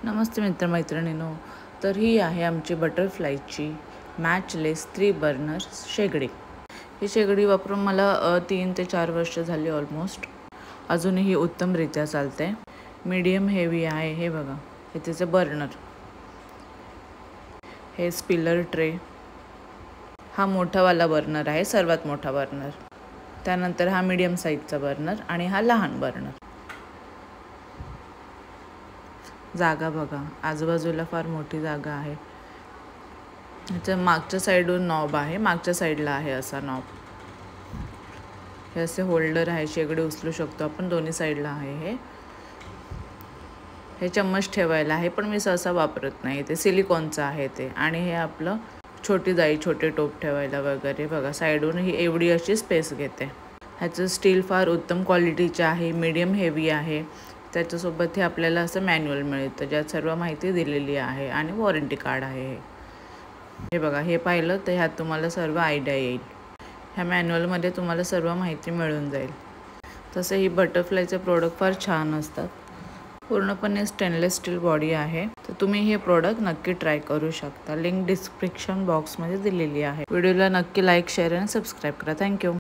नमस्ते मित्रमैत्रिणींनो, तर ही आहे आमची बटरफ्लायची मॅचलेस 3 बर्नर शेगडी। ही शेगडी वापरून मला 3 ते 4 वर्ष झाली ऑलमोस्ट। अजूनही उत्तमरित्या चालते। मीडियम हेवी आहे। हे बघा, हे त्याचे बर्नर, हे स्पिलर ट्रे, हा मोठावाला बर्नर आहे, सर्वात मोठा बर्नर। त्यानंतर हा मीडियम साईजचा बर्नर आणि हा लहान बर्नर। जागा बघा, आजूबाजूला फार मोठी जागा आहे। याच्या मागच्या साईडून नॉब आहे, मागच्या साईडला आहे असा नॉब। हे असे होल्डर आहे, शेगडी उचलू शकतो आपण, दोन्ही साईडला आहे। हे चम्मच ठेवायला आहे, पण मी सहसा वापरत नाही, ते सिलिकॉनचं आहे ते। आणि हे आपलं छोटी जाई, छोटे टोप ठेवायला वगैरे बघा, साईडून ही एवढी अशी स्पेस घेते। ह्याचं स्टील फार उत्तम क्वालिटीचे आहे, मीडियम हेवी आहे। त्याच्यासोबत हे आपल्याला असं मॅन्युअल मिळतं, ज्यात सर्व माहिती दिलेली आहे आणि वॉरंटी कार्ड आहे। हे बघा, हे पाहिलं तर ह्यात तुम्हाला सर्व आयडिया येईल। ह्या मॅन्युअलमध्ये तुम्हाला सर्व माहिती मिळून जाईल। तसे ही बटरफ्लायचे प्रोडक्ट फार छान असतात। पूर्णपणे स्टेनलेस स्टील बॉडी आहे, तर तुम्ही हे प्रोडक्ट नक्की ट्राय करू शकता। लिंक डिस्क्रिप्शन बॉक्समध्ये दिलेली आहे। व्हिडिओला नक्की लाईक, शेअर आणि सबस्क्राईब करा। थँक्यू।